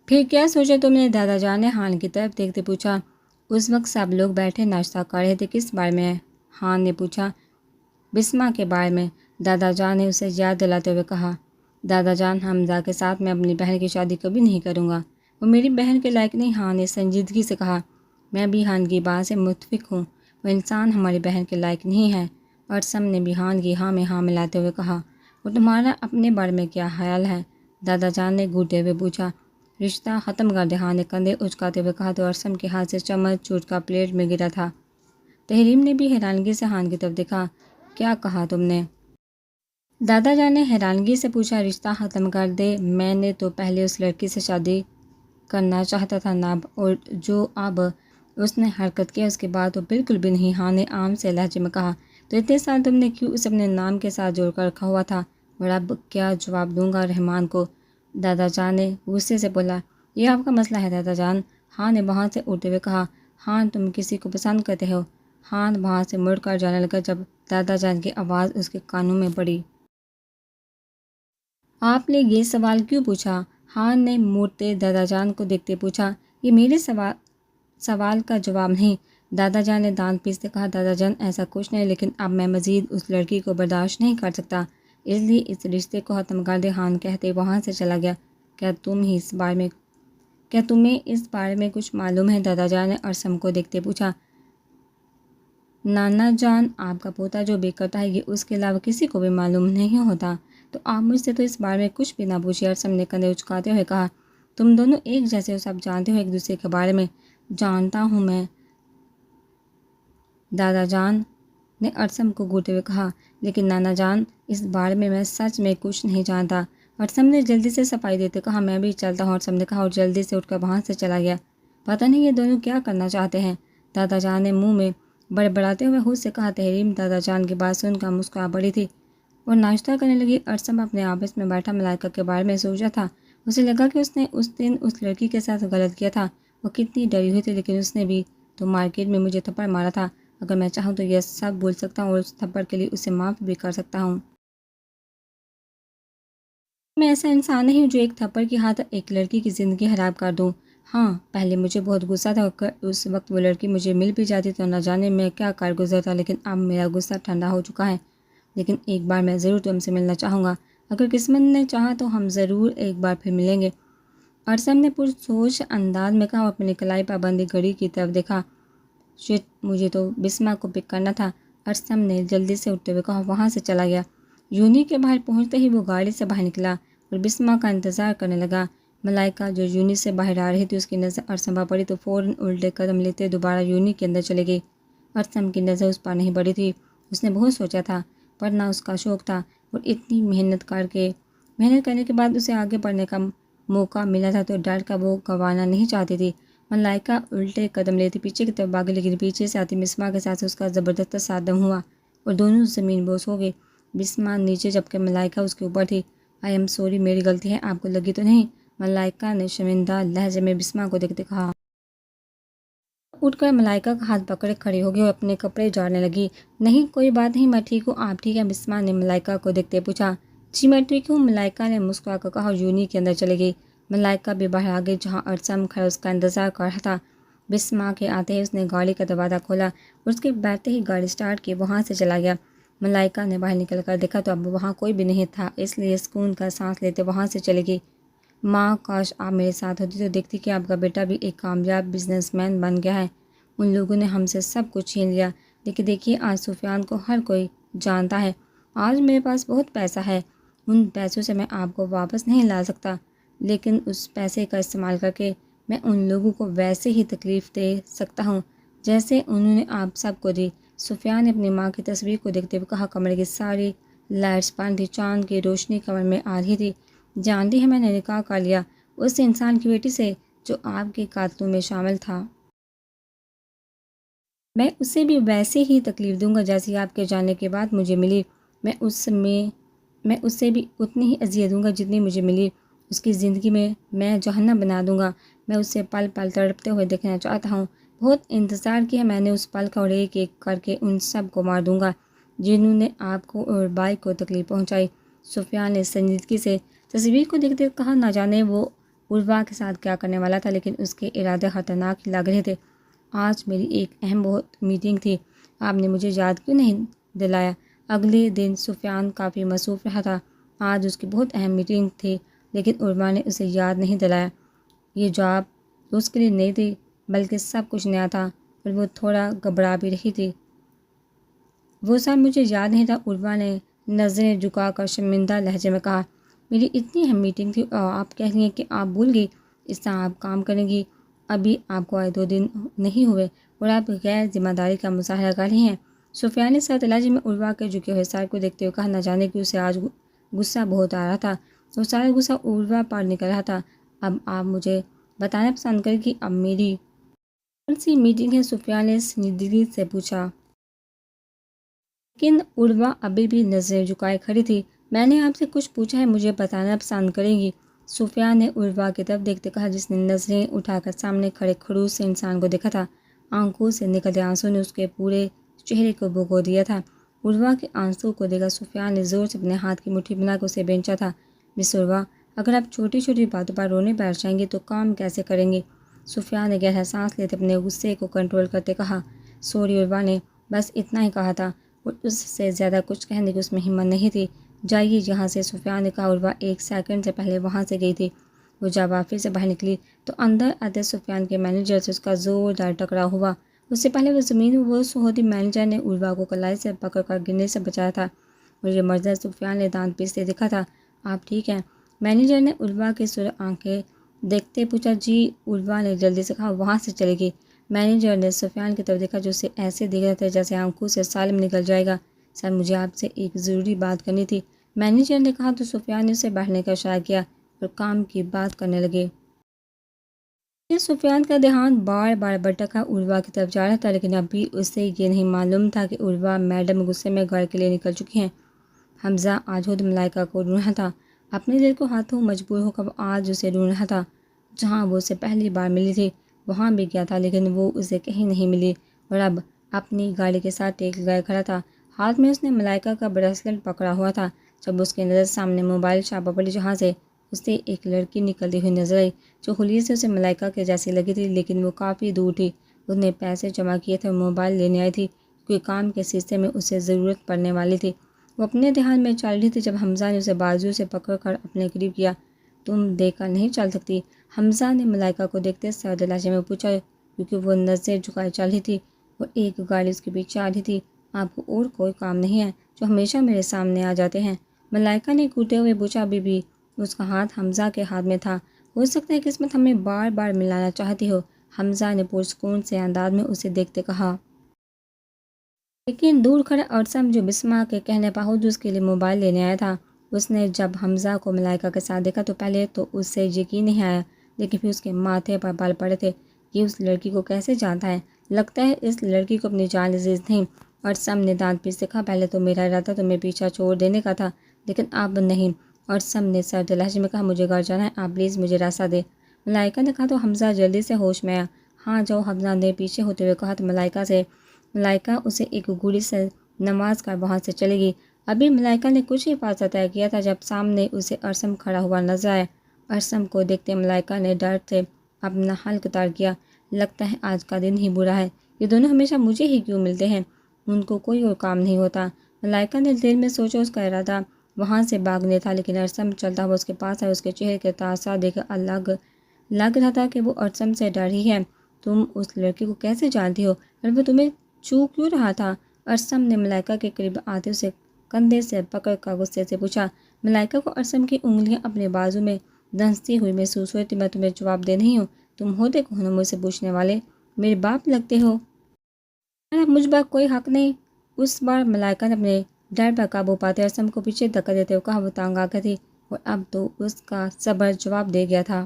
پھر کیا سوچا تم نے؟ دادا جان نے ہان کی طرف دیکھتے پوچھا۔ اس وقت سب لوگ بیٹھے ناشتہ کر رہے تھے۔ کس بارے میں؟ ہان نے پوچھا۔ بسما کے بارے میں، دادا جان نے اسے یاد دلاتے ہوئے کہا۔ دادا جان، حمزہ کے ساتھ میں اپنی بہن کی شادی کبھی نہیں کروں گا، وہ میری بہن کے لائق نہیں، ہان نے سنجیدگی سے کہا۔ میں بھی ہان کی بات سے متفق ہوں، وہ انسان ہماری بہن کے لائق نہیں ہے، اور سم نے بھی ہان کی ہاں میں ہاں ملاتے ہوئے کہا۔ اور تمہارا اپنے بارے میں کیا خیال ہے؟ دادا جان نے گھٹتے ہوئے پوچھا۔ رشتہ ختم کر دے، ہان نے کندھے اچکاتے ہوئے کہا تو ارسم کے ہاتھ سے چمچ چھوٹ کا پلیٹ میں گرا تھا۔ تحریم نے بھی حیرانگی سے ہان کی طرف دیکھا۔ کیا کہا تم نے؟ دادا جان نے حیرانگی سے پوچھا۔ رشتہ ختم کر دے؟ میں نے تو پہلے اس لڑکی سے شادی کرنا چاہتا تھا ناب، اور جو اب اس نے حرکت کی اس کے بعد تو بالکل بھی نہیں، ہان نے عام سے لہجے میں کہا۔ تو اتنے سال تم نے کیوں اسے اپنے نام کے ساتھ جوڑ کر رکھا ہوا تھا؟ اور اب کیا جواب دوں گا رحمان کو؟ دادا جان نے غصے سے بولا۔ یہ آپ کا مسئلہ ہے دادا جان، ہان نے وہاں سے اٹھتے ہوئے کہا۔ ہان، تم کسی کو پسند کرتے ہو؟ ہان وہاں سے مڑ کر جانے لگا جب دادا جان کی آواز اس کے کانوں میں پڑی۔ آپ نے یہ سوال کیوں پوچھا؟ ہان نے مڑتے دادا جان کو دیکھتے پوچھا۔ یہ میرے سوال کا جواب نہیں، دادا جان نے دانت پیستے کہا۔ دادا جان، ایسا کچھ نہیں، لیکن اب میں مزید اس لڑکی کو برداشت نہیں کر سکتا، اس لیے اس رشتے کو ختم کر دے، ہان کہتے وہاں سے چلا گیا۔ کیا تمہیں اس بارے میں کچھ معلوم ہے؟ دادا جان نے ارسم کو دیکھتے پوچھا۔ نانا جان، آپ کا پوتا جو بھی کرتا ہے یہ اس کے علاوہ کسی کو بھی معلوم نہیں ہوتا، تو آپ مجھ سے تو اس بارے میں کچھ بھی نہ پوچھیے، ارسم نے کندھے اچکاتے ہوئے کہا۔ تم دونوں ایک جیسے ہو، سب جانتے ہو ایک دوسرے کے بارے میں۔ جانتا ہوں میں، دادا جان نے ارسم کو گھورتے ہوئے کہا، لیکن نانا جان اس بارے میں سچ میں کچھ نہیں جانتا، ارسم نے جلدی سے صفائی دیتے کہا۔ میں بھی چلتا ہوں، ارسم نے کہا اور جلدی سے اٹھ کر وہاں سے چلا گیا۔ پتہ نہیں یہ دونوں کیا کرنا چاہتے ہیں، دادا جان نے منہ میں بڑبڑاتے ہوئے خود سے کہا۔ تحریم دادا جان کی بات سن کر مسکرا پڑی تھی اور ناشتہ کرنے لگی۔ ارسم اپنے آفس میں بیٹھا ملائکہ کے بارے میں سوچ رہا تھا۔ اسے لگا کہ اس نے اس دن اس لڑکی کے ساتھ غلط کیا تھا، وہ کتنی ڈری ہوئی تھی، لیکن اس نے بھی تو مارکیٹ میں مجھے تھپڑ مارا تھا، اگر میں چاہوں تو یہ سب بھول سکتا ہوں اور اس تھپڑ کے لیے اسے معاف بھی کر سکتا ہوں۔ میں ایسا انسان نہیں ہوں جو ایک تھپڑ کی خاطر ایک لڑکی کی زندگی خراب کر دوں۔ ہاں، پہلے مجھے بہت غصہ تھا، اگر اس وقت وہ لڑکی مجھے مل بھی جاتی تو نہ جانے میں کیا کر گزرتا، لیکن اب میرا غصہ ٹھنڈا ہو چکا ہے۔ لیکن ایک بار میں ضرور تم سے ملنا چاہوں گا، اگر قسمت نے چاہا تو ہم ضرور ایک بار پھر ملیں گے، ارسم نے پرسوچ انداز میں کہا اور اپنی کلائی پابندی گھڑی کی طرف دیکھا۔ شٹ، مجھے تو بسما کو پک کرنا تھا، ارسم نے جلدی سے اٹھتے ہوئے کہا، وہاں سے چلا گیا۔ یونی کے باہر پہنچتے ہی وہ گاڑی سے باہر نکلا اور بسما کا انتظار کرنے لگا۔ ملائکہ جو یونی سے باہر آ رہی تھی اس کی نظر ارسم پر پڑی تو فوراً الٹے قدم لیتے دوبارہ یونی کے اندر چلے گئی۔ ارسم کی نظر اس پر نہیں پڑی تھی، اس نے بہت سوچا تھا، پڑھنا اس کا شوق تھا اور اتنی محنت کرنے کے بعد اسے آگے پڑھنے کا موقع ملا تھا تو ڈر کا وہ گنوانا نہیں چاہتی تھی۔ ملائکہ الٹے قدم لیتی پیچھے کی طرف بھاگی، لیکن پیچھے سے آتی بسما کے ساتھ اس کا زبردست تصادم ہوا اور دونوں زمین بوس ہو گئے۔ بسما نیچے جبکہ ملائکہ اس کے اوپر تھی۔ آئی ایم سوری، میری غلطی ہے، آپ کو لگی تو نہیں؟ ملائکہ نے شرمندہ لہجے میں بسما کو دیکھتے کہا۔ اٹھ کر ملائکہ کا ہاتھ پکڑے کھڑی ہو گئی اور اپنے کپڑے جھاڑنے لگی۔ نہیں، کوئی بات نہیں، میں ٹھیک ہوں، آپ ٹھیک ہیں؟ بسما نے ملائکہ کو دیکھتے پوچھا۔ جی میں ٹھیک ہوں، ملائکہ نے مسکرا کر کہا اور یونی کے اندر چلی گئی۔ ملائکہ بھی باہر آ گئی جہاں ارسم کھڑا اس کا انتظار کر رہا تھا۔ بسما کے آتے ہی اس نے گاڑی کا دروازہ کھولا اور اس کے بیٹھتے ہی گاڑی سٹارٹ کی، وہاں سے چلا گیا۔ ملائکہ نے باہر نکل کر دیکھا تو اب وہاں کوئی بھی نہیں تھا، اس لیے سکون کا سانس لیتے وہاں سے چلی گئی۔ ماں، کاش آپ میرے ساتھ ہوتی تو دیکھتی کہ آپ کا بیٹا بھی ایک کامیاب بزنس مین بن گیا ہے۔ ان لوگوں نے ہم سے سب کچھ چھین لیا، لیکن دیکھیے آج سفیان کو ہر کوئی جانتا ہے، آج میرے پاس بہت پیسہ ہے، ان پیسوں سے میں آپ کو واپس نہیں لا سکتا، لیکن اس پیسے کا استعمال کر کے میں ان لوگوں کو ویسے ہی تکلیف دے سکتا ہوں جیسے انہوں نے آپ سب کو دی۔ سفیان نے اپنی ماں کی تصویر کو دیکھتے ہوئے کہا۔ کمرے کی ساری لائٹس بند تھی، چاند کی روشنی کمرے میں آ رہی تھی۔ جانتی ہے میں نے نکاح کر لیا اس انسان کی بیٹی سے جو آپ کے قاتلوں میں شامل تھا۔ میں اسے بھی ویسے ہی تکلیف دوں گا جیسی آپ کے جانے کے بعد مجھے ملی، میں اسے بھی اتنی ہی اذیت دوں گا جتنی مجھے ملی، اس کی زندگی میں جہنم بنا دوں گا، میں اسے پل پل تڑپتے ہوئے دیکھنا چاہتا ہوں، بہت انتظار کیا میں نے اس پل کا اور ایک ایک کر کے ان سب کو مار دوں گا جنہوں نے آپ کو اور بھائی کو تکلیف پہنچائی۔ سفیان نے سنجیدگی سے تصویر کو دیکھتے کہا، نہ جانے وہ عروہ کے ساتھ کیا کرنے والا تھا، لیکن اس کے ارادے خطرناک ہی لگ رہے تھے۔ آج میری ایک اہم بہت میٹنگ تھی، آپ نے مجھے یاد کیوں نہیں دلایا؟ اگلے دن سفیان کافی مصروف رہا تھا۔ آج اس کی بہت اہم میٹنگ تھی، لیکن عروہ نے اسے یاد نہیں دلایا۔ یہ جواب اس کے لیے نہیں تھی، بلکہ سب کچھ نیا تھا، اور وہ تھوڑا گھبرا بھی رہی تھی۔ وہ سب مجھے یاد نہیں تھا، عروہ نے نظریں جھکا کر شرمندہ لہجے میں کہا۔ میری اتنی اہم میٹنگ تھی اور آپ کہہ رہی ہیں کہ آپ بھول گئی؟ اس طرح آپ کام کریں گی؟ ابھی آپ کو آئے 2 دن نہیں ہوئے اور آپ غیر ذمہ داری کا مظاہرہ کر رہی ہیں۔ سفیان نے سرد لہجے میں عروہ کے جھکے ہوئے سر کو دیکھتے ہوئے کہا، نہ جانے کہ اسے آج غصہ بہت آ رہا تھا اور سارا غصہ عروہ پر نکل رہا تھا۔ اب آپ مجھے بتانا پسند کریں کہ اب میری کون سی میٹنگ ہے؟ سفیان نے سنجیدگی سے پوچھا، لیکن عروہ ابھی بھی نظریں جھکائے کھڑی تھی۔ میں نے آپ سے کچھ پوچھا ہے، مجھے بتانا پسند کریں گی؟ سفیان نے عروہ کی طرف دیکھتے کہا، جس نے نظریں اٹھا کر سامنے کھڑے خڑوس سے انسان کو دیکھا تھا۔ آنکھوں سے نکلتے آنسو نے اس کے پورے چہرے کو بھگو دیا تھا۔ عروہ کے آنسو کو دیکھا سفیان نے زور سے اپنے ہاتھ کی مٹھی بنا کر اسے بھینچا تھا۔ مس عروہ، اگر آپ چھوٹی چھوٹی باتوں پر رونے بیٹھ جائیں گے تو کام کیسے کریں گے؟ سفیان نے گہرا سانس لیتے اپنے غصے کو کنٹرول کرتے کہا، سوری عروہ نے بس اتنا ہی کہا تھا، اور اس سے زیادہ کچھ کہنے کی اس میں ہمت نہیں تھی۔ جائیے یہاں سے، سفیان نے کہا۔ عروہ 1 سیکنڈ سے پہلے وہاں سے گئی تھی۔ وہ جب آفس سے باہر نکلی تو اندر آتے سفیان کے مینیجر سے اس کا زوردار ٹکراؤ ہوا۔ اس سے پہلے وہ زمین وہ سہودی مینیجر نے عروہ کو کلائی سے پکڑ کر گرنے سے بچایا تھا، اور یہ منظر سفیان نے دانت پیستے دیکھا تھا۔ آپ ٹھیک ہیں؟ مینیجر نے عروہ کی سرخ آنکھیں دیکھتے پوچھا۔ جی، عروہ نے جلدی سے کہا۔ وہاں سے چلے گی؟ مینیجر نے سفیان کی طرف دیکھا جو اسے ایسے دیکھ رہا تھا جیسے آنکھوں سے سالم نکل جائے گا۔ سر، مجھے آپ سے ایک ضروری بات کرنی تھی، مینیجر نے کہا تو سفیان نے اسے بیٹھنے کا اشارہ کیا اور کام کی بات کرنے لگے۔ یہ سفیان کا دھیان بار بار بھٹکا عروہ کی طرف جا رہا تھا، لیکن ابھی اسے یہ نہیں معلوم تھا کہ عروہ میڈم غصے میں گھر کے لیے نکل چکی ہیں۔ حمزہ آج خود ملائکہ کو ڈھونڈ رہا تھا، اپنے دل کو ہاتھوں مجبور ہو کر وہ آج اسے ڈھونڈ رہا تھا۔ جہاں وہ اسے پہلی بار ملی تھی وہاں بھی گیا تھا، لیکن وہ اسے کہیں نہیں ملی، اور اب اپنی گاڑی کے ساتھ ٹیک لگائے کھڑا تھا۔ ہاتھ میں اس نے ملائکہ کا بریسلٹ پکڑا ہوا تھا جب اس کی نظر سامنے موبائل شاپ پر پڑی، جہاں سے اسے ایک لڑکی نکلتی ہوئی نظر آئی جو خلیے سے اسے ملائکہ کے جیسی لگی تھی، لیکن وہ کافی دور تھی۔ اس نے پیسے جمع کیے تھے اور موبائل لینے آئی تھی کیونکہ کام کے سلسلے میں اسے ضرورت پڑنے والی تھی۔ وہ اپنے دھیان میں چل رہی تھی جب حمزہ نے اسے بازو سے پکڑ کر اپنے قریب کیا۔ تم دیکھ کر نہیں چل سکتی؟ حمزہ نے ملائکہ کو دیکھتے سرد لہجے میں پوچھا، کیونکہ وہ نظریں جھکائے چل رہی تھی اور ایک گاڑی اس کے پیچھے آ رہی تھی۔ آپ کو اور کوئی کام نہیں ہے جو ہمیشہ میرے سامنے آ جاتے ہیں؟ ملائکہ نے کودتے ہوئے پوچھا۔ ابھی بھی اس کا ہاتھ حمزہ کے ہاتھ میں تھا۔ ہو سکتا ہے قسمت ہمیں بار بار ملانا چاہتی ہو، حمزہ نے پرسکون سے انداز میں اسے دیکھتے کہا۔ لیکن دور کھڑا ارسم جو بسمہ کے کہنے پر خود اس کے لیے موبائل لینے آیا تھا، اس نے جب حمزہ کو ملائکہ کے ساتھ دیکھا تو پہلے تو اس سے یقین نہیں آیا، لیکن پھر اس کے ماتھے پر بال پڑے تھے۔ یہ اس لڑکی کو کیسے جانتا ہے؟ لگتا ہے اس لڑکی کو اپنی جان عزیز نہیں۔ ارسم نے دانت پیستے کہا، پہلے تو میرا ارادہ تمہیں پیچھا چھوڑ دینے کا تھا، لیکن اب نہیں۔ ارسم نے سرد لہجے میں کہا، مجھے گھر جانا ہے، آپ پلیز مجھے راستہ دیں۔ ملائکہ نے کہا تو حمزہ جلدی سے ہوش میں آیا۔ ہاں جاؤ، حمزہ نے پیچھے ہوتے ہوئے کہا تو ملائکہ اسے ایک گولی سے نواز کر وہاں سے چلے گی۔ ابھی ملائکہ نے کچھ ہی فاصلہ طے کیا تھا جب سامنے اسے ارسم کھڑا ہوا نظر آیا۔ ارسم کو دیکھتے ملائکہ نے ڈر سے اپنا حلق اتار کیا۔ لگتا ہے آج کا دن ہی برا ہے، یہ دونوں ہمیشہ مجھے ہی کیوں ملتے ہیں، ان کو کوئی اور کام نہیں ہوتا۔ ملائکہ نے دل میں سوچا۔ اس کا ارادہ وہاں سے بھاگنے تھا، لیکن ارسم چلتا ہوا اس کے پاس آیا۔ اس کے چہرے کے تاثرات دیکھ کر لگ رہا تھا کہ وہ ارسم سے ڈر ہی ہے۔ تم اس لڑکی کو کیسے جانتی ہو اور وہ تمہیں چھو کیوں رہا تھا؟ ارسم نے ملائکہ کے قریب آتے اسے کندھے سے پکڑ کر غصے سے پوچھا۔ ملائکہ کو ارسم کی انگلیاں اپنے بازو میں دھنستی ہوئی محسوس ہوئی تھی۔ میں تمہیں جواب دے نہیں ہوں، تم ہوتے کون ہو مجھ سے پوچھنے والے؟ میرے باپ لگتے ہو، تمہارا مجھ پر کوئی حق نہیں۔ اس بار ملائکہ نے اپنے ڈر پر قابو پاتے ارسم کو پیچھے دھکا دیتے ہوئے کہا۔ وہ تنگ آ گئی تھی اور اب تو اس کا صبر جواب دے گیا تھا۔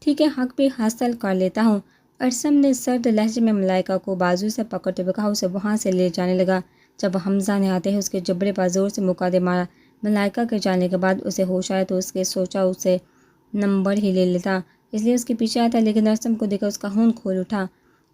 ٹھیک ہے، حق بھی حاصل کر لیتا ہوں، ارسم نے سرد لہجے میں ملائکہ کو بازو سے پکڑتے ہوئے کہا۔ اسے وہاں سے لے جانے لگا جب حمزہ نے آتے ہی اس کے جبڑے پر زور سے مکہ دے مارا۔ ملائکہ کے جانے کے بعد اسے ہوش آیا تو اس کے سوچا اسے نمبر ہی لے لیتا، اس لیے اس کے پیچھے آیا تھا، لیکن ارسم کو دیکھ کر اس کا خون کھول اٹھا۔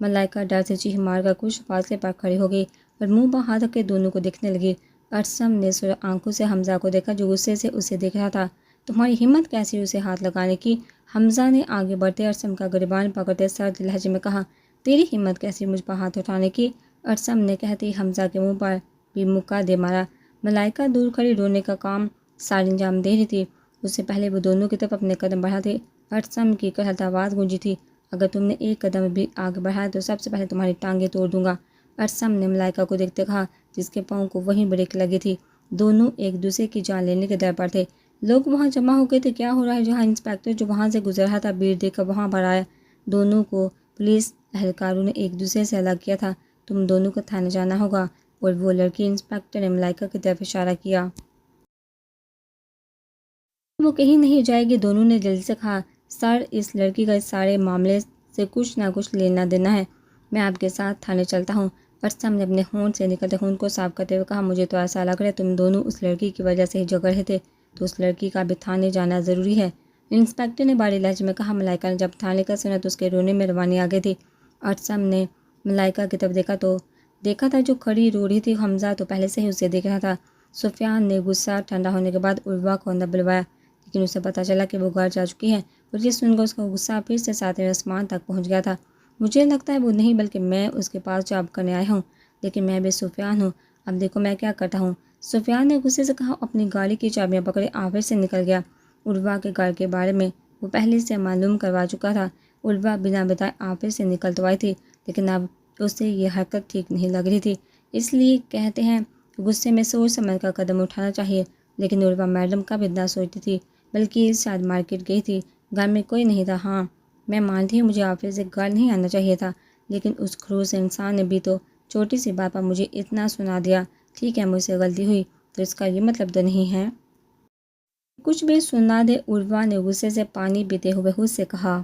ملائکہ ڈر سے چیخ مار کر کچھ فاصلے پر کھڑی ہو گئی اور منہ پر ہاتھ رکھ کے دونوں کو دیکھنے لگی۔ ارسم نے سرخ آنکھوں سے حمزہ کو دیکھا جو غصے سے اسے دیکھ رہا تھا۔ تمہاری ہمت کیسی اسے ہاتھ لگانے کی؟ حمزہ نے آگے بڑھتے ارسم کا گریبان پکڑتے سرد لہجے میں کہا۔ تیری ہمت کیسی مجھ پر ہاتھ اٹھانے کی؟ ارسم نے کہتی حمزہ کے منہ پر بھی مکہ دے مارا۔ ملائکہ دور کھڑی رونے کا کام ساری انجام دے رہی تھی، اس سے پہلے وہ دونوں کی طرف اپنے قدم بڑھاتے ارسم کی کڑھتا آواز گونجی تھی، اگر تم نے ایک قدم بھی آگے بڑھایا تو سب سے پہلے تمہاری ٹانگیں توڑ دوں گا۔ ارسم نے ملائکہ کو دیکھتے کہا جس کے پاؤں کو وہیں بریک لگی تھی۔ دونوں ایک دوسرے کی جان لینے کے در پر تھے۔ لوگ وہاں جمع ہو گئے تھے۔ کیا ہو رہا ہے؟ جہاں انسپکٹر جو وہاں سے گزر رہا تھا بھیڑ دیکھ کر وہاں پر آیا۔ دونوں کو پولیس اہلکاروں نے ایک دوسرے سے الگ کیا تھا، تم دونوں کو تھانے جانا ہوگا۔ اور وہ لڑکی، انسپکٹر نے ملائکہ کی طرف اشارہ کیا۔ وہ کہیں نہیں جائے گی، دونوں نے جلدی سے کہا۔ سر، اس لڑکی کا اس سارے معاملے سے کچھ نہ کچھ لینا دینا ہے، میں آپ کے ساتھ تھانے چلتا ہوں۔ ارسم نے اپنے ہونٹ سے نکلتے خون کو صاف کرتے ہوئے کہا، مجھے تو ایسا لگ رہا ہے تم دونوں اس لڑکی کی وجہ سے ہی جھگڑ رہے تھے، تو اس لڑکی کا بھی تھانے جانا ضروری ہے۔ انسپکٹر نے بھاری لہجے میں کہا۔ ملائکہ نے جب تھانے کا سنا تو اس کے رونے میں روانی آ گئی تھی۔ ارسم نے ملائکہ کی طرف دیکھا تھا جو کھڑی رو رہی تھی۔ حمزہ تو پہلے سے ہی اسے دیکھ رہا تھا۔ سفیان نے غصہ ٹھنڈا ہونے کے بعد عروہ کو اندر بلوایا، لیکن اسے پتہ چلا کہ وہ گھر جا چکی ہے، اور یہ سن کر اس کا غصہ پھر سے ساتویں آسمان تک پہنچ گیا تھا۔ مجھے لگتا ہے وہ نہیں بلکہ میں اس کے پاس جاب کرنے آیا ہوں، لیکن میں بھی سفیان ہوں، اب دیکھو میں کیا کرتا ہوں۔ سفیان نے غصے سے کہا، اپنی گاڑی کی چابیاں پکڑے آفس سے نکل گیا۔ عروہ کے گھر کے بارے میں وہ پہلے سے معلوم کروا چکا تھا۔ عروہ بنا بتائے آفس سے نکل تو آئی تھی، لیکن اب اسے یہ حرکت ٹھیک نہیں لگ رہی تھی، اس لیے کہتے ہیں غصے میں سوچ سمجھ کر قدم اٹھانا چاہیے۔ لیکن عروہ میڈم کب اتنا سوچتی تھی، بلکہ شاید مارکیٹ گئی تھی، گھر میں کوئی نہیں تھا۔ ہاں میں مانتی ہوں مجھے آفس سے گھر نہیں آنا چاہیے تھا، لیکن اس خروس انسان نے بھی تو چھوٹی سی بات پر مجھے اتنا سنا دیا۔ ٹھیک ہے مجھ سے غلطی ہوئی، تو اس کا یہ مطلب تو نہیں ہے کچھ بھی سنا دے۔ عروہ نے غصے سے پانی پیتے ہوئے خود سے کہا،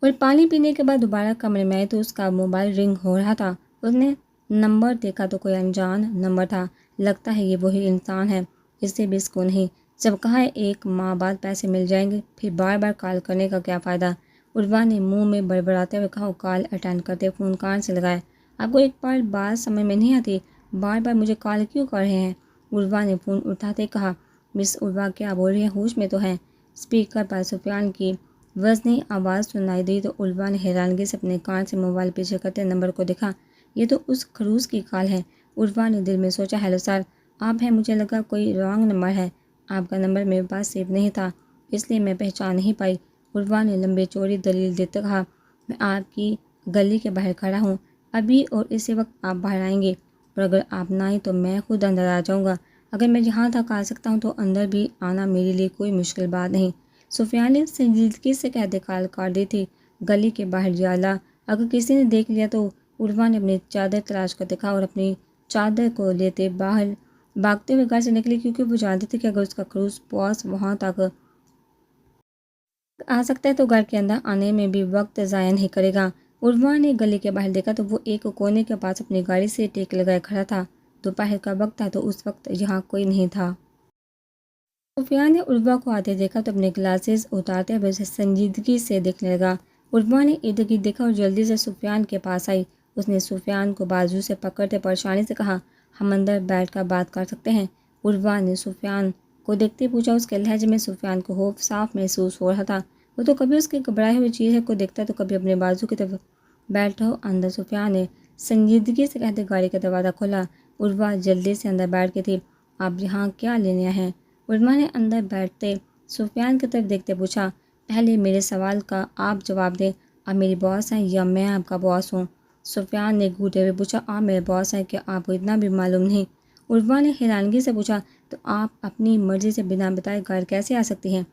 اور پانی پینے کے بعد دوبارہ کمرے میں آئی تو اس کا موبائل رنگ ہو رہا تھا۔ اس نے نمبر دیکھا تو کوئی انجان نمبر تھا۔ لگتا ہے یہ وہی انسان ہے، اس سے بھی اس کو نہیں، جب کہا ہے ایک ماہ بعد پیسے مل جائیں گے، پھر بار بار کال کرنے کا کیا فائدہ؟ عروہ نے منہ میں بڑبڑاتے ہوئے کہا۔ کال اٹینڈ کرتے فون کان سے لگایا۔ آپ کو ایک بار بات سمجھ میں نہیں آتی، بار بار مجھے کال کیوں کر رہے ہیں؟ عروہ نے فون اٹھاتے کہا۔ مس عروہ کیا بول رہی ہیں، ہوش میں تو ہیں؟ اسپیکر پر سفیان کی وزنی آواز سنائی دی تو عروہ نے حیرانگی سے اپنے کان سے موبائل پیچھے کرتے نمبر کو دیکھا۔ یہ تو اس خروس کی کال ہے۔ عروہ نے دل میں سوچا، ہیلو سر، آپ ہیں؟ مجھے لگا کوئی رانگ نمبر ہے، آپ کا نمبر میرے پاس سیو نہیں تھا، اس لیے میں پہچان نہیں پائی۔ عروہ نے لمبی چوڑی دلیل دیتے کہا، میں آپ کی گلی کے باہر کھڑا ہوں، ابھی اور اسی وقت آپ باہر آئیں گے، اور اگر آپ نہ آئیں تو میں خود اندر آ جاؤں گا۔ اگر میں یہاں تک آ سکتا ہوں تو اندر بھی آنا میرے لیے کوئی مشکل بات نہیں۔ سفیان نے سنجیدگی سے کہتے کال کاٹ دی تھی۔ گلی کے باہر جالا، اگر کسی نے دیکھ لیا تو؟ عروہ نے اپنی چادر تلاش کرتے کہا، اور اپنی چادر کو لیتے باہر بھاگتے ہوئے گھر سے نکلی، کیونکہ وہ جانتی تھی کہ اگر اس کا خروس باس وہاں تک آ سکتا ہے تو گھر کے اندر آنے میں بھی وقت ضائع نہیں کرے گا۔ عروہ نے گلی کے باہر دیکھا تو وہ ایک کونے کے پاس اپنی گاڑی سے ٹیک لگائے کھڑا تھا۔ دوپہر کا وقت تھا تو اس وقت یہاں کوئی نہیں تھا۔ سفیان نے عروہ کو آتے دیکھا تو اپنے گلاسز اتارتے ہوئے اسے سنجیدگی سے دیکھنے لگا۔ عروہ نے ارد گرد دیکھا اور جلدی سے سفیان کے پاس آئی۔ اس نے سفیان کو بازو سے پکڑتے پریشانی سے کہا، ہم اندر بیٹھ کر بات کر سکتے ہیں؟ عروہ نے سفیان کو دیکھتے پوچھا۔ اس کے لہجے میں سفیان کو خوف صاف محسوس ہو رہا تھا۔ وہ تو کبھی اس کے گھبرائے ہوئے چہرے کو دیکھتا تو کبھی اپنے بازو کی طرف بیٹھو اندر۔ سفیان نے سنجیدگی سے کہتے گاڑی کا دروازہ کھولا۔ عروہ جلدی سے اندر بیٹھ گئی تھی۔ آپ یہاں کیا لینے ہیں؟ عروہ نے اندر بیٹھتے سفیان کی طرف دیکھتے پوچھا۔ پہلے میرے سوال کا آپ جواب دیں، آپ میری باس ہیں یا میں آپ کا باس ہوں؟ سفیان نے گھوٹے ہوئے پوچھا۔ آپ میرے باس ہیں، کیا آپ کو اتنا بھی معلوم نہیں؟ عروہ نے حیرانگی سے پوچھا۔ تو آپ اپنی مرضی سے بنا بتائے گھر کیسے آ سکتی ہیں؟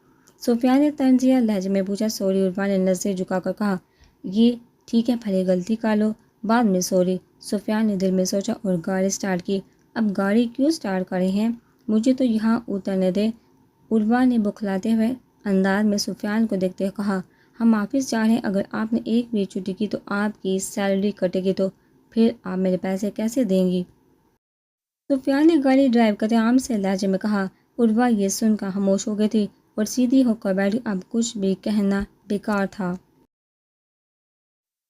سفیان نے طنزیہ لہجے میں پوچھا۔ سوری، عروہ نے نظریں جھکا کر کہا۔ یہ ٹھیک ہے، پہلے غلطی کر لو بعد میں سوری، سفیان نے دل میں سوچا اور گاڑی سٹارٹ کی۔ اب گاڑی کیوں سٹارٹ کر رہے ہیں؟ مجھے تو یہاں اترنے دیں، عروہ نے بوکھلاتے ہوئے انداز میں سفیان کو دیکھتے کہا۔ ہم آفس جا رہے ہیں، اگر آپ نے ایک بھی چھٹی کی تو آپ کی سیلری کٹے گی، تو پھر آپ میرے پیسے کیسے دیں گی؟ سفیان نے گاڑی ڈرائیو کرتے عام سے لہجے میں کہا۔ عروہ یہ سن کر خاموش ہو گئی تھی اور سیدھی ہو کر بیٹھی۔ اب کچھ بھی کہنا بیکار تھا۔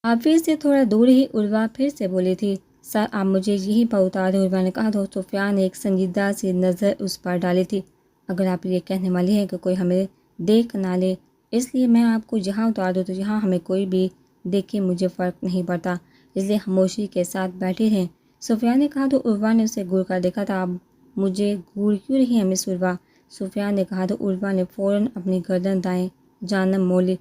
آفس سے تھوڑا دور ہی عروہ پھر سے بولی تھی۔ سر، آپ مجھے یہیں پر اتار دیں، عروہ نے کہا تو سفیان نے ایک سنجیدہ سی نظر اس پر ڈالی تھی۔ اگر آپ یہ کہنے والی ہیں کہ کوئی ہمیں دیکھ نہ لے، اس لیے میں آپ کو جہاں اتار دوں تو یہاں ہمیں کوئی بھی دیکھے مجھے فرق نہیں پڑتا، اس لیے خاموشی کے ساتھ بیٹھے رہیں۔ سفیان نے کہا تو عروہ نے اسے گور کر دیکھا تھا۔ اب مجھے گور کیوں رہی ہیں مس عروہ؟ سفیان نے کہا تو عروہ نے فوراً اپنی گردن دائیں جانب موڑ لی۔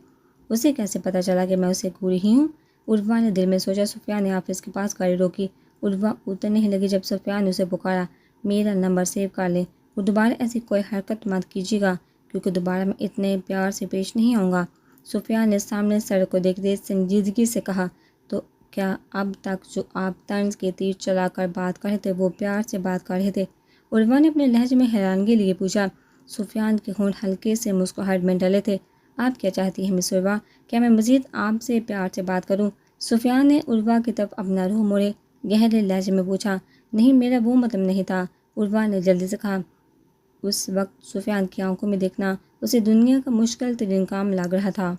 اسے کیسے پتہ چلا کہ میں اسے گور ہی ہوں؟ عروہ نے دل میں سوچا۔ سفیان نے آفس کے پاس گاڑی روکی۔ عروہ اترنے ہی لگی جب سفیان نے اسے پکارا، میرا نمبر سیو کر لیں اور دوبارہ ایسی کوئی حرکت مت کیجیے گا کیونکہ دوبارہ میں اتنے پیار سے پیش نہیں آؤں گا۔ سفیان نے سامنے سڑک کو دیکھتے سنجیدگی سے کہا، تو کیا اب تک جو آپ طنز کے تیر چلا کر بات کر رہے تھے وہ پیار سے بات کر رہے تھے؟ عروہ نے اپنے لہجے میں حیرانگی لیے پوچھا۔ سفیان کے ہونٹ ہلکے سے مسکراہٹ میں ڈلے تھے۔ آپ کیا چاہتی ہیں مس عروہ؟ کیا میں مزید آپ سے پیار سے بات کروں؟ سفیان نے عروہ کی طرف اپنا رخ موڑے گہرے لہجے میں پوچھا۔ نہیں، میرا وہ مطلب نہیں تھا، عروہ نے جلدی سے کہا۔ اس وقت سفیان کی آنکھوں میں دیکھنا اسے دنیا کا مشکل ترین کام لگ رہا تھا۔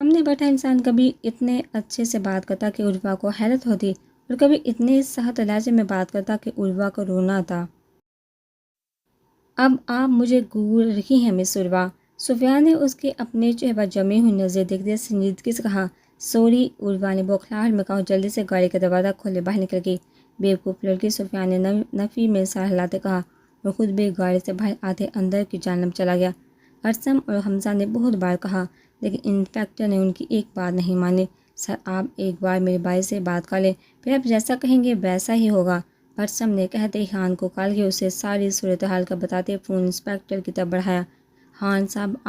سامنے بیٹھا انسان کبھی اتنے اچھے سے بات کرتا کہ عروہ کو حیرت ہوتی اور کبھی اتنے سخت لہجے میں بات کرتا کہ عروہ کو رونا آتا۔ اب آپ مجھے گور رہی ہیں مس عروہ؟ سفیان نے اس کے اپنے چہرے پر جمی ہوئی نظر دیکھتے سنجیدگی سے کہا۔ سوری، عروہ نے بوکھلاہٹ میں کہا اور جلدی سے گاڑی کا دروازہ کھولے باہر نکل گئی۔ بیوقوف لڑکی، سفیان نے نفی میں سر ہلاتے کہا اور خود بھی گاڑی سے باہر آتے اندر کی جانب چلا گیا۔ ارسم اور حمزہ نے بہت بار کہا لیکن انسپکٹر نے ان کی ایک بات نہیں مانی۔ سر، آپ ایک بار میرے بھائی سے بات کر لیں، پھر آپ جیسا کہیں گے ویسا ہی ہوگا، ارسم نے کہتے ہی خان کو کال کے اسے ساری صورتحال کا بتاتے فون انسپکٹر کی طرف بڑھایا۔ خان صاحب،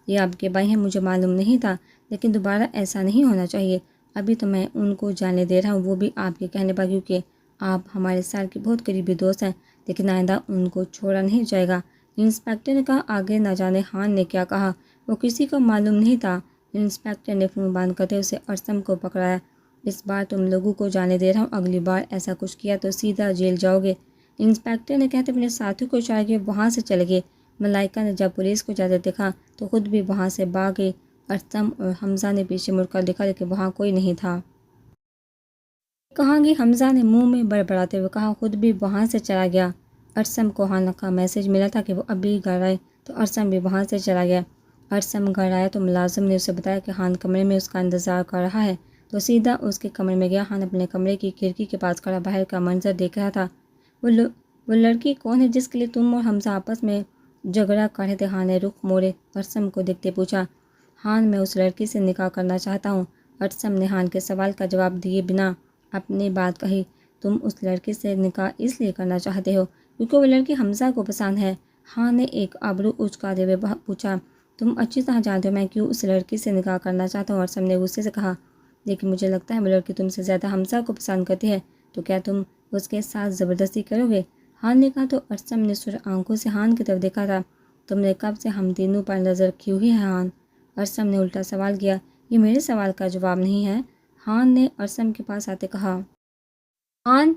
یہ آپ کے بھائی ہیں، مجھے معلوم نہیں تھا، لیکن دوبارہ ایسا نہیں ہونا چاہیے۔ ابھی تو میں ان کو جانے دے رہا ہوں، وہ بھی آپ کے کہنے پر، کیونکہ آپ ہمارے سر کے بہت قریبی دوست ہیں، لیکن آئندہ ان کو چھوڑا نہیں جائے گا۔ انسپکٹر نے کہا۔ آگے نہ جانے خان نے کیا کہا وہ کسی کو معلوم نہیں تھا۔ انسپکٹر نے فون بند کرتے اسے ارسم کو پکڑایا۔ اس بار تم لوگوں کو جانے دے رہا ہوں، اگلی بار ایسا کچھ کیا تو سیدھا جیل جاؤ گے، انسپکٹر نے کہتے اپنے ساتھیوں کو اشارہ کیا وہاں سے چلے گئے۔ ملائکہ نے جب پولیس کو جاتے دیکھا تو خود بھی وہاں سے بھاگ گئی۔ ارسم اور حمزہ نے پیچھے مڑ کر دیکھا لیکن وہاں کوئی نہیں تھا۔ کہاں گئی؟ حمزہ نے منہ میں بڑبڑاتے ہوئے کہا۔ خود بھی وہاں سے چلا گیا۔ ارسم کو خان کا میسج ملا تھا کہ وہ ابھی گھر آئے تو ارسم بھی وہاں سے چلا گیا۔ ارسم گھر آیا تو ملازم نے اسے بتایا کہ خان کمرے میں اس کا انتظار کر رہا ہے تو سیدھا اس کے کمرے میں گیا۔ خان اپنے کمرے کی کھڑکی کے پاس کھڑا باہر کا منظر دیکھ رہا تھا۔ وہ لڑکی کون ہے جس کے لیے تم اور حمزہ آپس میں جھگڑا کر رہے تھے؟ خان نے رخ موڑے ارسم کو دیکھتے پوچھا۔ خان، میں اس لڑکی سے نکاح کرنا چاہتا ہوں، ارسم نے خان کے سوال کا جواب دیے بنا اپنی بات کہی۔ تم اس لڑکی سے نکاح اس لیے کرنا چاہتے ہو کیونکہ وہ لڑکی حمزہ کو پسند ہے؟ خان نے ایک ابرو اچکاتے ہوئے پوچھا۔ تم اچھی طرح جانتے ہو میں کیوں اس لڑکی سے نکاح کرنا چاہتا ہوں، ارسم نے غصے سے کہا۔ لیکن مجھے لگتا ہے وہ لڑکی تم سے زیادہ حمزہ کو پسند کرتی ہے، تو کیا تم اس کے ساتھ زبردستی کرو گے؟ خان نے کہا تو ارسم نے سرخ آنکھوں سے خان کی طرف دیکھا تھا۔ تم نے کب سے ہم تینوں پر نظر رکھی ہوئی ہے خان؟ ارسم نے الٹا سوال کیا۔ یہ میرے سوال کا جواب نہیں ہے، خان نے ارسم کے پاس آتے کہا۔ خان،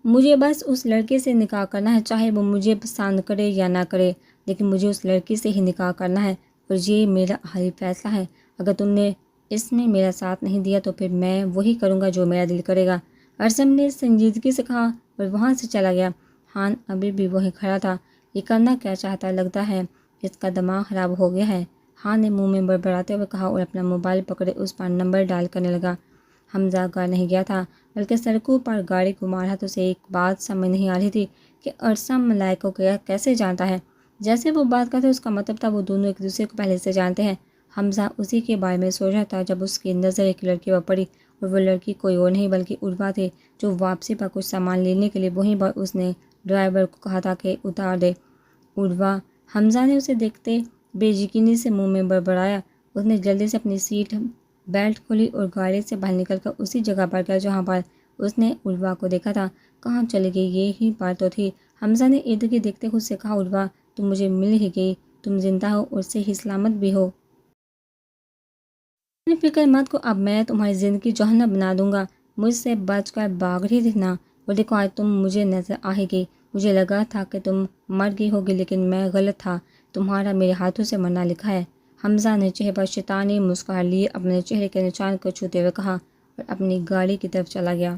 مجھے بس اس لڑکے سے نکاح کرنا ہے، چاہے وہ مجھے پسند کرے یا نہ کرے، لیکن مجھے اس لڑکی سے ہی نکاح کرنا ہے اور یہ میرا آخری فیصلہ ہے۔ اگر تم نے اس میں میرا ساتھ نہیں دیا تو پھر میں وہی کروں گا جو میرا دل کرے گا، ارسم نے سنجیدگی سے کہا اور وہاں سے چلا گیا۔ خان ابھی بھی وہیں کھڑا تھا۔ یہ کرنا کیا چاہتا لگتا ہے اس کا دماغ خراب ہو گیا ہے، خان نے منہ میں بڑبڑاتے ہوئے کہا اور اپنا موبائل پکڑے اس پر نمبر ڈائل کرنے لگا۔ حمزہ گھر نہیں گیا تھا بلکہ سڑکوں پر گاڑی گھما رہا تھا۔ اسے ایک بات سمجھ نہیں آ رہی تھی کہ ارسم ملائکہ کو کیسے جانتا ہے۔ جیسے وہ بات کرتے اس کا مطلب تھا وہ دونوں ایک دوسرے کو پہلے سے جانتے ہیں۔ حمزہ اسی کے بارے میں سوچ رہا تھا جب اس کی نظر ایک لڑکی پر پڑی اور وہ لڑکی کوئی اور نہیں بلکہ عروہ تھی جو واپسی پر کچھ سامان لینے کے لیے وہیں پر اس نے ڈرائیور کو کہا تھا کہ اتار دے۔ عروہ، حمزہ نے اسے دیکھتے بے یقینی سے منہ میں بڑبڑایا۔ اس نے جلدی سے اپنی سیٹ بیلٹ کھولی اور گاڑی سے باہر نکل کر اسی جگہ پر گیا جہاں پر اس نے عروہ کو دیکھا تھا۔ کہاں چلی گئی؟ یہی پر تو تھی، حمزہ نے ارد گرد دیکھتے خود سے کہا۔ عروہ، تم مجھے مل ہی گئی، تم زندہ ہو اور صحیح سلامت بھی ہو۔ فکر مت کو، اب میں تمہاری زندگی جہنم بنا دوں گا، مجھ سے بچ کر بھاگ رہی تھی نا، اور دیکھو آج تم مجھے نظر آ ہی گئی۔ مجھے لگا تھا کہ تم مر گئی ہوگی لیکن میں غلط تھا، تمہارا میرے ہاتھوں سے مرنا لکھا ہے۔ حمزہ نے چہرے پر شیطانی مسکراہٹ لیے اپنے چہرے کے نشان کو چھوتے ہوئے کہا اور اپنی گاڑی کی طرف چلا گیا۔